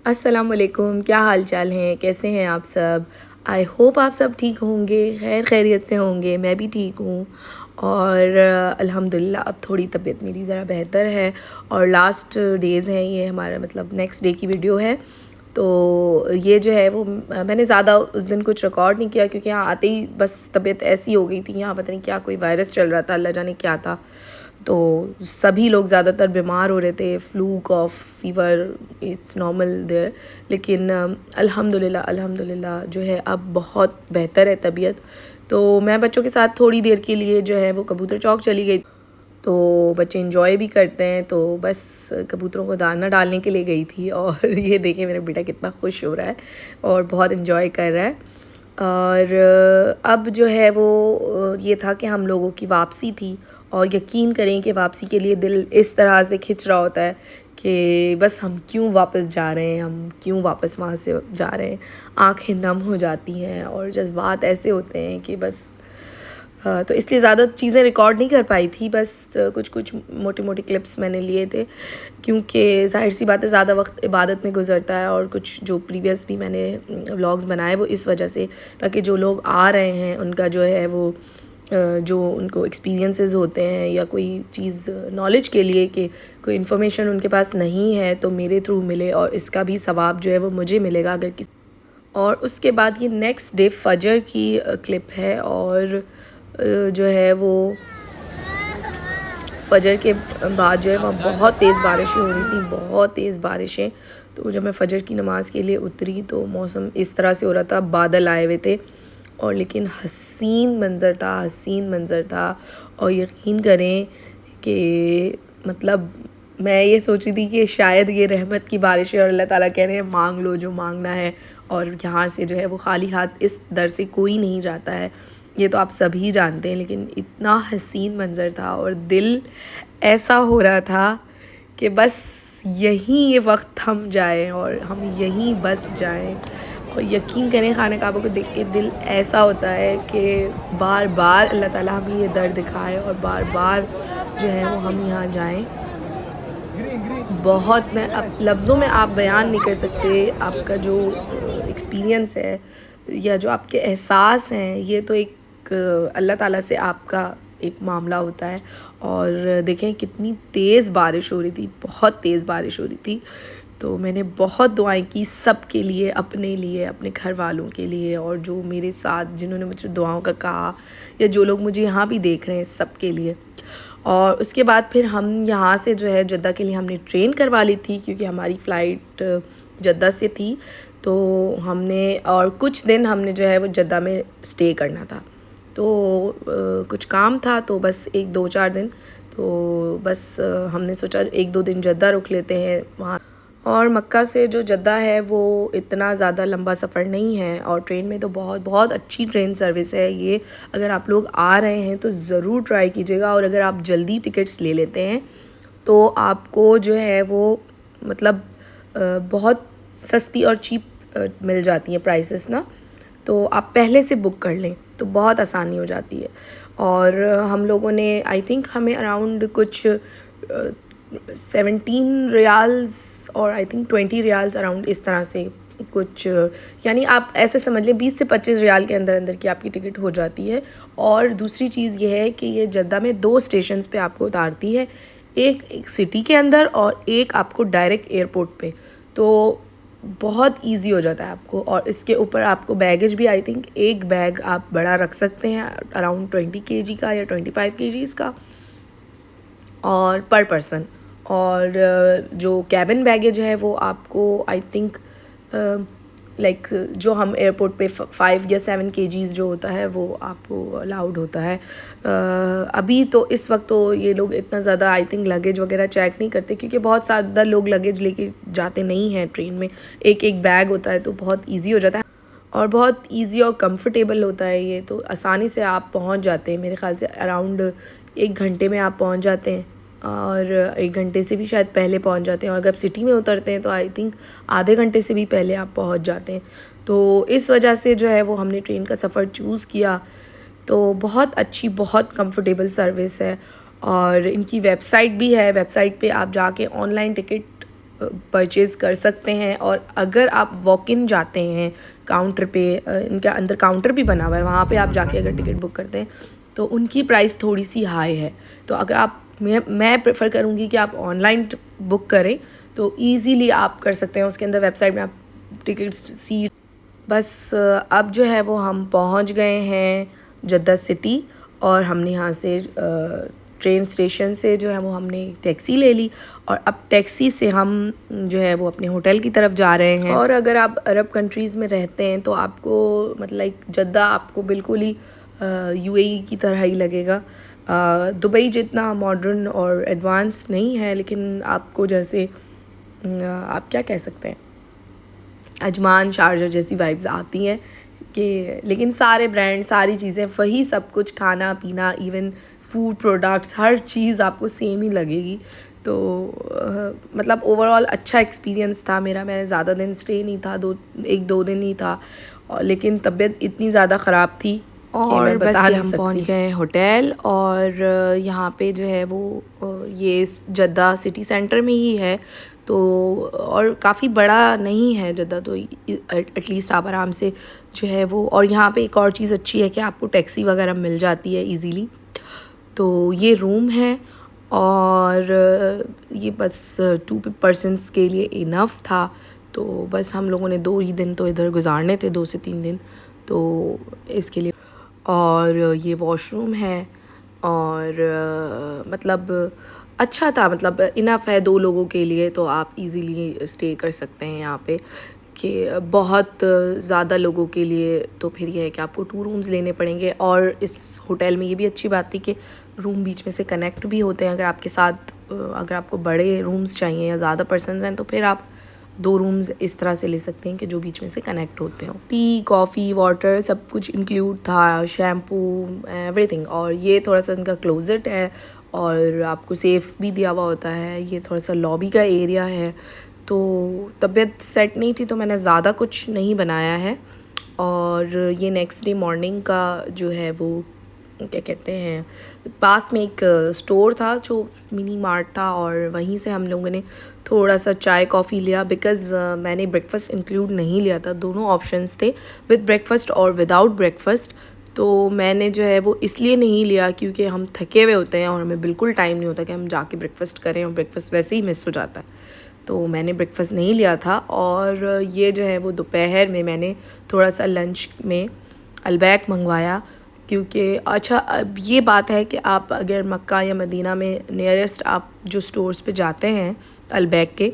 अस्सलाम वालेकुम, क्या हाल चाल हैं, कैसे हैं आप सब? आई होप आप सब ठीक होंगे, खैर खैरियत से होंगे, मैं भी ठीक हूँ। और अल्हम्दुलिल्लाह अब थोड़ी तबीयत मेरी ज़रा बेहतर है। और लास्ट डेज़ हैं ये, हमारा मतलब नेक्स्ट डे की वीडियो है। तो ये जो है वो मैंने ज़्यादा उस दिन कुछ रिकॉर्ड नहीं किया, क्योंकि यहाँ आते ही बस तबीयत ऐसी हो गई थी, यहाँ पता नहीं क्या कोई वायरस चल रहा था, अल्लाह जाने क्या था। तो सभी लोग ज़्यादातर बीमार हो रहे थे, flu, cough, fever, it's normal there. लेकिन अल्हम्दुलिल्लाह अल्हम्दुलिल्लाह जो है अब बहुत बेहतर है तबीयत। तो मैं बच्चों के साथ थोड़ी देर के लिए जो है वो कबूतर चौक चली गई। तो बच्चे इंजॉय भी करते हैं, तो बस कबूतरों को दाना डालने के लिए गई थी। और ये देखें मेरा बेटा कितना खुश हो रहा है और बहुत इंजॉय कर रहा है। और अब जो है वो ये था कि हम लोगों की वापसी थी। और यकीन करें कि वापसी के लिए दिल इस तरह से खिंच रहा होता है कि बस हम क्यों वापस जा रहे हैं, हम क्यों वापस वहाँ से जा रहे हैं। आंखें नम हो जाती हैं और जज्बात ऐसे होते हैं कि बस तो इसलिए ज़्यादा चीज़ें रिकॉर्ड नहीं कर पाई थी, बस कुछ कुछ मोटी मोटी क्लिप्स मैंने लिए थे, क्योंकि ज़ाहिर सी बात है ज़्यादा वक्त इबादत में गुजरता है। और कुछ जो प्रीवियस भी मैंने व्लॉग्स बनाए वो इस वजह से, ताकि जो लोग आ रहे हैं उनका जो है वो जो उनको एक्सपीरियंसेस होते हैं या कोई चीज़ नॉलेज के लिए कि कोई इन्फॉर्मेशन उनके पास नहीं है तो मेरे थ्रू मिले, और इसका भी सवाब जो है वो मुझे मिलेगा अगर किसी। और उसके बाद ये नेक्स्ट डे फजर की क्लिप है। और जो है वो फजर के बाद जो है वहाँ बहुत तेज़ बारिशें हो रही थी, बहुत तेज़ बारिशें। तो जब मैं फ़जर की नमाज़ के लिए उतरी तो मौसम इस तरह से हो रहा था, बादल आए हुए थे, और लेकिन हसीन मंज़र था, हसीन मंज़र था। और यकीन करें कि मतलब मैं ये सोच रही थी कि शायद ये रहमत की बारिश है और अल्लाह ताला कह रहे हैं मांग लो जो मांगना है। और यहाँ से जो है वो खाली हाथ इस दर से कोई नहीं जाता है, ये तो आप सभी जानते हैं। लेकिन इतना हसीन मंज़र था और दिल ऐसा हो रहा था कि बस यहीं ये वक्त थम जाए और हम यहीं बस जाएं। और यकीन करें खाना काबा को देख के दिल ऐसा होता है कि बार बार अल्लाह ताला हमें ये दर्द दिखाए और बार बार जो है वो हम यहाँ जाएं। बहुत, मैं अब लफ्ज़ों में आप बयान नहीं कर सकते आपका जो एक्सपीरियंस है या जो आपके एहसास हैं। ये तो एक अल्लाह ताला से आपका एक मामला होता है। और देखें कितनी तेज़ बारिश हो रही थी, बहुत तेज़ बारिश हो रही थी। तो मैंने बहुत दुआएं की सब के लिए, अपने लिए, अपने घर वालों के लिए, और जो मेरे साथ जिन्होंने मुझे दुआओं का कहा, या जो लोग मुझे यहाँ भी देख रहे हैं, सब के लिए। और उसके बाद फिर हम यहाँ से जो है जद्दा के लिए हमने ट्रेन करवा ली थी, क्योंकि हमारी फ़्लाइट जद्दा से थी। तो हमने और कुछ दिन हमने जो है वो जद्दा में स्टे करना था। तो कुछ काम था, तो बस 1-2-4 दिन, तो बस हमने सोचा 1-2 दिन जद्दा रुक लेते हैं वहाँ। और मक्का से जो जद्दा है वो इतना ज़्यादा लंबा सफ़र नहीं है, और ट्रेन में तो बहुत बहुत अच्छी ट्रेन सर्विस है ये। अगर आप लोग आ रहे हैं तो ज़रूर ट्राई कीजिएगा। और अगर आप जल्दी टिकट्स ले लेते हैं तो आपको जो है वो मतलब बहुत सस्ती और चीप मिल जाती हैं प्राइसेस ना। तो आप पहले से बुक कर लें तो बहुत आसानी हो जाती है। और हम लोगों ने आई थिंक हमें अराउंड कुछ 17 रियाल्स और आई थिंक 20 रियाल्स अराउंड इस तरह से कुछ, यानी आप ऐसे समझ लें 20 से 25 रियाल के अंदर अंदर की आपकी टिकट हो जाती है। और दूसरी चीज़ ये है कि ये जद्दा में 2 स्टेशंस पे आपको उतारती है, एक सिटी के अंदर और एक आपको डायरेक्ट एयरपोर्ट पे। तो बहुत इजी हो जाता है आपको। और इसके ऊपर आपको बैगेज भी आई थिंक एक बैग आप बड़ा रख सकते हैं, अराउंड 20 केजी का या 25 केजीज़ का, और पर पर्सन। और जो कैबिन बैगेज है वो आपको आई थिंक लाइक जो हम एयरपोर्ट पे 5 या 7 केजीज़ जो होता है वो आपको अलाउड होता है। अभी तो इस वक्त तो ये लोग इतना ज़्यादा आई थिंक लगेज वगैरह चेक नहीं करते, क्योंकि बहुत ज़्यादा लोग लगेज लेके जाते नहीं हैं ट्रेन में। एक एक बैग होता है तो बहुत ईजी हो जाता है और बहुत ईजी और कंफर्टेबल होता है ये। तो आसानी से आप पहुंच जाते हैं, मेरे ख़्याल से अराउंड 1 घंटे में आप पहुंच जाते हैं, और 1 घंटे से भी शायद पहले पहुंच जाते हैं। और अगर आप सिटी में उतरते हैं तो आई थिंक आधे घंटे से भी पहले आप पहुंच जाते हैं। तो इस वजह से जो है वो हमने ट्रेन का सफ़र चूज़ किया। तो बहुत अच्छी, बहुत कंफर्टेबल सर्विस है। और इनकी वेबसाइट भी है, वेबसाइट पे आप जाके ऑनलाइन टिकट परचेज़ कर सकते हैं। और अगर आप वॉक इन जाते हैं काउंटर पे, इनके अंदर काउंटर भी बना हुआ है, वहाँ पे आप जाके अगर टिकट बुक करते हैं तो उनकी प्राइस थोड़ी सी हाई है। तो अगर आप मैं प्रेफर करूँगी कि आप ऑनलाइन बुक करें तो ईज़िली आप कर सकते हैं। उसके अंदर वेबसाइट में आप टिकट्स सीट बस अब जो है वो हम पहुंच गए हैं जद्दा सिटी। और हमने यहाँ से ट्रेन स्टेशन से जो है वो हमने टैक्सी ले ली और अब टैक्सी से हम जो है वो अपने होटल की तरफ जा रहे हैं। और अगर आप अरब कंट्रीज़ में रहते हैं तो आपको मतलब लाइक जद्दा आपको बिल्कुल ही यूएई की तरह ही लगेगा। दुबई जितना मॉडर्न और एडवांस नहीं है, लेकिन आपको जैसे आप क्या कह सकते हैं, अजमान शारजा जैसी वाइब्स आती हैं कि लेकिन सारे ब्रांड, सारी चीज़ें वही सब कुछ, खाना पीना, इवन फूड प्रोडक्ट्स, हर चीज़ आपको सेम ही लगेगी। तो मतलब ओवरऑल अच्छा एक्सपीरियंस था मेरा। मैं ज़्यादा दिन स्टे नहीं था, 1-2 दिन ही था, और लेकिन तबीयत इतनी ज़्यादा ख़राब थी और बस हम पहुंच गए होटल। और यहाँ पे जो है वो ये जद्दा सिटी सेंटर में ही है, तो और काफ़ी बड़ा नहीं है जद्दा, तो एटलीस्ट आप आराम से जो है वो। और यहाँ पे एक और चीज़ अच्छी है कि आपको टैक्सी वगैरह मिल जाती है इजीली। तो ये रूम है और ये बस 2 पर्सन्स के लिए इनफ था। तो बस हम लोगों ने 2 ही दिन तो इधर गुजारने थे, 2 से 3 दिन, तो इसके लिए। और ये वॉशरूम है और मतलब अच्छा था, मतलब इनफ है 2 लोगों के लिए, तो आप इजीली स्टे कर सकते हैं यहाँ पे। कि बहुत ज़्यादा लोगों के लिए तो फिर ये है कि आपको 2 रूम्स लेने पड़ेंगे। और इस होटल में ये भी अच्छी बात थी कि रूम बीच में से कनेक्ट भी होते हैं। अगर आपके साथ अगर आपको बड़े रूम्स चाहिए या ज़्यादा पर्सन्स हैं तो फिर आप 2 रूम्स इस तरह से ले सकते हैं कि जो बीच में से कनेक्ट होते हों। टी, कॉफ़ी, वाटर सब कुछ इंक्लूड था, शैम्पू, एवरीथिंग। और ये थोड़ा सा इनका क्लोजेट है और आपको सेफ़ भी दिया हुआ होता है। ये थोड़ा सा लॉबी का एरिया है। तो तबीयत सेट नहीं थी तो मैंने ज़्यादा कुछ नहीं बनाया है। और ये नेक्स्ट डे मॉर्निंग का जो है वो क्या कहते हैं, पास में एक स्टोर था जो मिनी मार्ट था, और वहीं से हम लोगों ने थोड़ा सा चाय कॉफ़ी लिया। बिकॉज़ मैंने ब्रेकफ़ास्ट इंक्लूड नहीं लिया था, दोनों ऑप्शंस थे, विद ब्रेकफ़ास्ट और विदाउट ब्रेकफ़ास्ट। तो मैंने जो है वो इसलिए नहीं लिया क्योंकि हम थके हुए होते हैं और हमें बिल्कुल टाइम नहीं होता कि हम जाके ब्रेकफ़ास्ट करें, और ब्रेकफ़ास्ट वैसे ही मिस हो जाता है। तो मैंने ब्रेकफ़ास्ट नहीं लिया था। और ये जो है वो दोपहर में मैंने थोड़ा सा लंच में अलबैक मंगवाया, क्योंकि अच्छा अब ये बात है कि आप अगर मक्का या मदीना में नियरेस्ट आप जो स्टोर्स पे जाते हैं अलबैक के,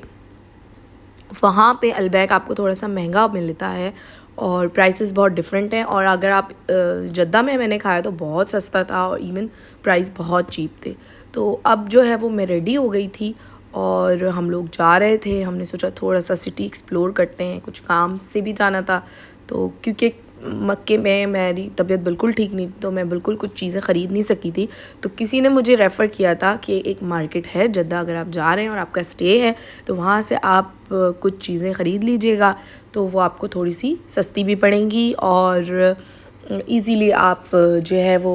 वहाँ पे अलबैक आपको थोड़ा सा महंगा मिलता है और प्राइसेस बहुत डिफरेंट हैं। और अगर आप जद्दा में मैंने खाया तो बहुत सस्ता था और इवन प्राइस बहुत चीप थे। तो अब जो है वो मैं रेडी हो गई थी और हम लोग जा रहे थे। हमने सोचा थोड़ा सा सिटी एक्सप्लोर करते हैं, कुछ काम से भी जाना था। तो क्योंकि मक्के में मेरी तबीयत बिल्कुल ठीक नहीं, तो मैं बिल्कुल कुछ चीज़ें ख़रीद नहीं सकी थी। तो किसी ने मुझे रेफ़र किया था कि एक मार्केट है जद्दा, अगर आप जा रहे हैं और आपका स्टे है तो वहाँ से आप कुछ चीज़ें ख़रीद लीजिएगा, तो वो आपको थोड़ी सी सस्ती भी पड़ेंगी और इजीली आप जो है वो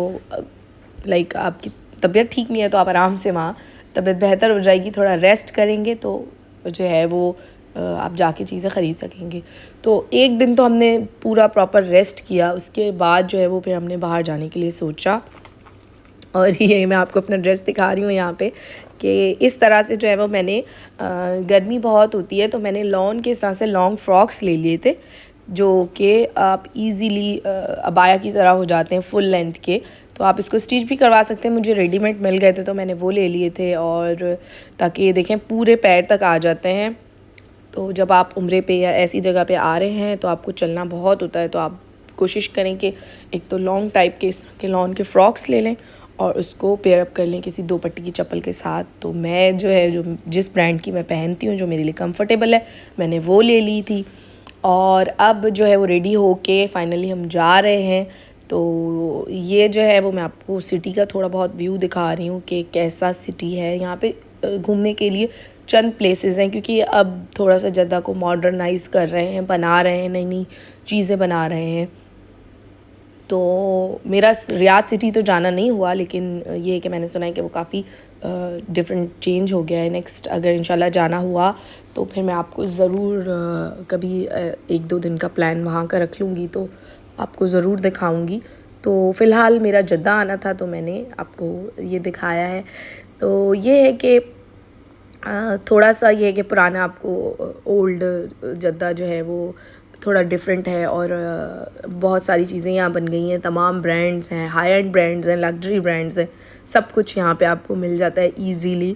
लाइक आपकी तबीयत ठीक नहीं है तो आप आराम से वहाँ तबीयत बेहतर हो जाएगी, थोड़ा रेस्ट करेंगे तो जो है वो आप जाके चीज़ें ख़रीद सकेंगे। तो एक दिन तो हमने पूरा प्रॉपर रेस्ट किया, उसके बाद जो है वो फिर हमने बाहर जाने के लिए सोचा। और ये मैं आपको अपना ड्रेस दिखा रही हूँ यहाँ पे कि इस तरह से जो है वो मैंने गर्मी बहुत होती है तो मैंने लॉन के हिसाब से लॉन्ग फ्रॉक्स ले लिए थे, जो कि आप इजीली अबाया की तरह हो जाते हैं फुल लेंथ के। तो आप इसको स्टिच भी करवा सकते हैं, मुझे रेडीमेड मिल गए थे तो मैंने वो ले लिए थे। और ताकि ये देखें पूरे पैर तक आ जाते हैं। तो जब आप उम्रे पे या ऐसी जगह पे आ रहे हैं तो आपको चलना बहुत होता है, तो आप कोशिश करें कि एक तो लॉन्ग टाइप के इस तरह के लॉन के फ्रॉक्स ले लें और उसको पेयर अप कर लें किसी 2 पट्टी की चप्पल के साथ। तो मैं जो है जो जिस ब्रांड की मैं पहनती हूँ, जो मेरे लिए कंफर्टेबल है, मैंने वो ले ली थी। और अब जो है वो रेडी होके फाइनली हम जा रहे हैं। तो ये जो है वो मैं आपको सिटी का थोड़ा बहुत व्यू दिखा रही हूँ कि कैसा सिटी है। यहाँ पे घूमने के लिए चंद प्लेसेस हैं, क्योंकि अब थोड़ा सा जद्दा को मॉडर्नाइज़ कर रहे हैं, बना रहे हैं, नई नई चीज़ें बना रहे हैं। तो मेरा रियाद सिटी तो जाना नहीं हुआ, लेकिन ये है कि मैंने सुना है कि वो काफ़ी डिफरेंट चेंज हो गया है। नेक्स्ट अगर इंशाल्लाह जाना हुआ तो फिर मैं आपको ज़रूर कभी 1-2 दिन का प्लान वहाँ का रख लूँगी, तो आपको ज़रूर दिखाऊँगी। तो फ़िलहाल मेरा जद्दा आना था तो मैंने आपको ये दिखाया है। तो ये है कि थोड़ा सा ये है कि पुराना आपको ओल्ड जद्दा जो है वो थोड़ा डिफरेंट है, और बहुत सारी चीज़ें यहाँ बन गई हैं। तमाम ब्रांड्स हैं, हाई एंड ब्रांड्स हैं, लग्जरी ब्रांड्स हैं, सब कुछ यहाँ पे आपको मिल जाता है ईज़िली।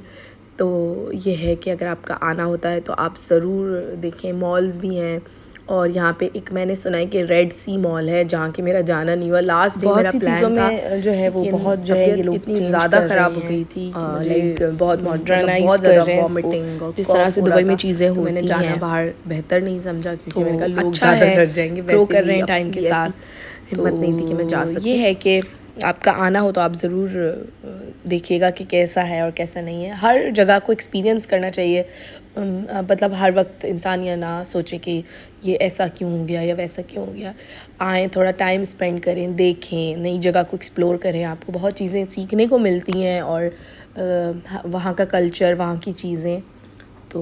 तो ये है कि अगर आपका आना होता है तो आप ज़रूर देखें। मॉल्स भी हैं, और यहाँ पे एक मैंने सुना है कि रेड सी मॉल है जहाँ कि मेरा जाना नहीं हुआ। लास्ट डे मेरा प्लान था जो है वो बहुत जो है ये लोग इतनी ज़्यादा ख़राब हो गई थी, लाइक बहुत मॉडर्नाइज बहुत ज़्यादा वॉमिटिंग जिस तरह से दुबई में चीज़ें होती हैं। मैंने जाना बाहर बेहतर नहीं समझा, क्योंकि मैंने कहा लोग ज़्यादा डर जाएंगे, ग्रो कर रहे हैं टाइम के साथ, हिम्मत नहीं थी कि मैं जा सकूँ। ये है कि आपका आना हो तो आप ज़रूर देखिएगा कि कैसा है और कैसा नहीं है। हर जगह को एक्सपीरियंस करना चाहिए, मतलब हर वक्त इंसान यह ना सोचे कि ये ऐसा क्यों हो गया या वैसा क्यों हो गया। आएँ, थोड़ा टाइम स्पेंड करें, देखें, नई जगह को एक्सप्लोर करें, आपको बहुत चीज़ें सीखने को मिलती हैं, और वहाँ का कल्चर, वहाँ की चीज़ें। तो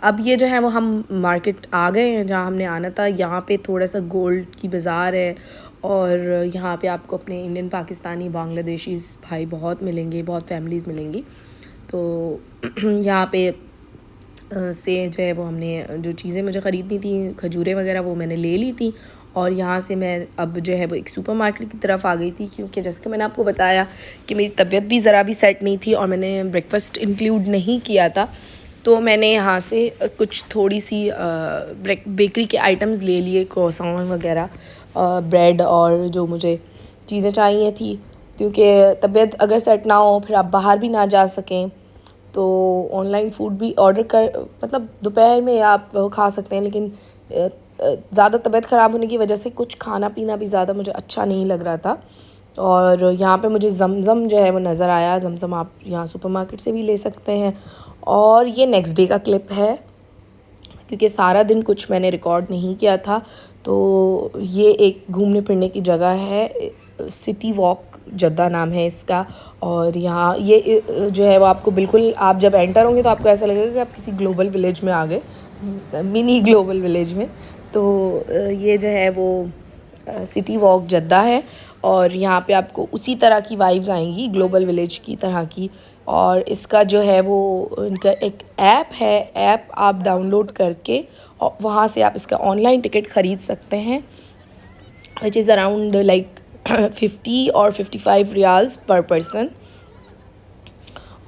अब ये जो है वो हम मार्केट आ गए हैं जहाँ हमने आना था। यहाँ पे थोड़ा सा गोल्ड की बाज़ार है, और यहाँ पे आपको अपने इंडियन, पाकिस्तानी, बांग्लादेशीज़ भाई बहुत मिलेंगे, बहुत फैमिलीज़ मिलेंगी। तो यहाँ पे से जो है वो हमने जो चीज़ें मुझे ख़रीदनी थी, खजूरें वगैरह, वो मैंने ले ली थी। और यहाँ से मैं अब जो है वो एक सुपरमार्केट की तरफ आ गई थी, क्योंकि जैसे कि मैंने आपको बताया कि मेरी तबीयत भी ज़रा भी सेट नहीं थी और मैंने ब्रेकफास्ट इंक्लूड नहीं किया था। तो मैंने यहाँ से कुछ थोड़ी सी बेकरी के आइटम्स ले लिए, क्रोसान वगैरह, ब्रेड, और जो मुझे चीज़ें चाहिए थी, क्योंकि तबीयत अगर सेट ना हो, फिर आप बाहर भी ना जा सकें, तो ऑनलाइन फ़ूड भी ऑर्डर कर, मतलब दोपहर में आप खा सकते हैं, लेकिन ज़्यादा तबीयत ख़राब होने की वजह से कुछ खाना पीना भी ज़्यादा मुझे अच्छा नहीं लग रहा था। और यहाँ पे मुझे ज़मज़म जो है वो नज़र आया। ज़मज़म आप यहाँ सुपरमार्केट से भी ले सकते हैं। और ये नेक्स्ट डे का क्लिप है, क्योंकि सारा दिन कुछ मैंने रिकॉर्ड नहीं किया था। तो ये एक घूमने फिरने की जगह है, सिटी वॉक जद्दा नाम है इसका। और यहाँ ये जो है वो आपको बिल्कुल, आप जब एंटर होंगे तो आपको ऐसा लगेगा कि आप किसी ग्लोबल विलेज में आ गए, मिनी ग्लोबल विलेज में। तो ये जो है वो सिटी वॉक जद्दा है, और यहाँ पे आपको उसी तरह की वाइब्स आएंगी, ग्लोबल विलेज की तरह की। और इसका जो है वो इनका एक ऐप है, ऐप आप डाउनलोड करके और वहाँ से आप इसका ऑनलाइन टिकट ख़रीद सकते हैं, विच इज़ अराउंड लाइक 50 और 55 रियाल्स पर पर्सन।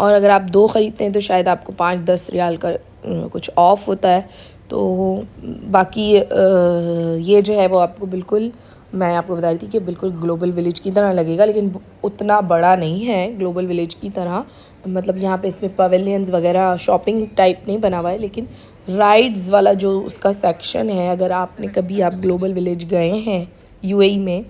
और अगर आप 2 ख़रीदते हैं तो शायद आपको 5-10 रियाल का कुछ ऑफ़ होता है। तो बाकी ये जो है वो आपको बिल्कुल, मैं आपको बता रही थी कि बिल्कुल ग्लोबल विलेज की तरह लगेगा, लेकिन उतना बड़ा नहीं है ग्लोबल विलेज की तरह। मतलब यहाँ पे इसमें पवेलियंस वगैरह, शॉपिंग टाइप नहीं बना हुआ है, लेकिन राइड्स वाला जो उसका सेक्शन है, अगर आपने कभी आप ग्लोबल विलेज गए हैं यूएई में,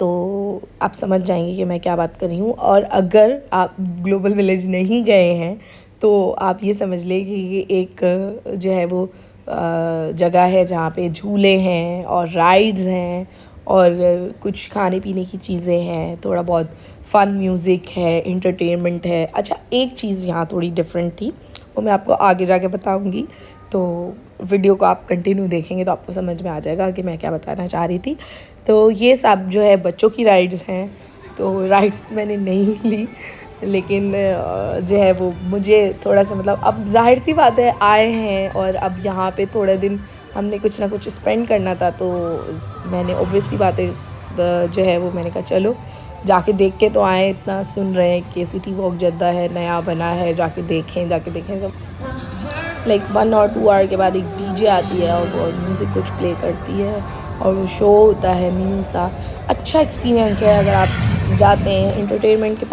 तो आप समझ जाएंगे कि मैं क्या बात कर रही हूँ। और अगर आप ग्लोबल विलेज नहीं गए हैं तो आप ये समझ लें कि ये एक जो है वो जगह है जहाँ पे झूले हैं और राइड्स हैं और कुछ खाने पीने की चीज़ें हैं, थोड़ा बहुत फ़न म्यूज़िक है, इंटरटेनमेंट है। अच्छा, एक चीज़ यहाँ थोड़ी डिफरेंट थी, वो मैं आपको आगे जाके बताऊँगी। तो वीडियो को आप कंटिन्यू देखेंगे तो आपको समझ में आ जाएगा कि मैं क्या बताना चाह रही थी। तो ये सब जो है बच्चों की राइड्स हैं, तो राइड्स मैंने नहीं ली, लेकिन जो है वो मुझे थोड़ा सा, मतलब अब जाहिर सी बात है आए हैं और अब यहाँ पे थोड़े दिन हमने कुछ ना कुछ स्पेंड करना था, तो मैंने ऑब्वियस सी बात है जो है वो मैंने कहा चलो जाके देख के तो आए, इतना सुन रहे हैं कि सिटी वॉक जद्दा है, नया बना है, जाके देखें। तो लाइक 1 और 2 आवर के बाद एक डीजे आती है और वो म्यूज़िक कुछ प्ले करती है और वो शो होता है मिनी सा। अच्छा एक्सपीरियंस है अगर आप जाते हैं एंटरटेनमेंट के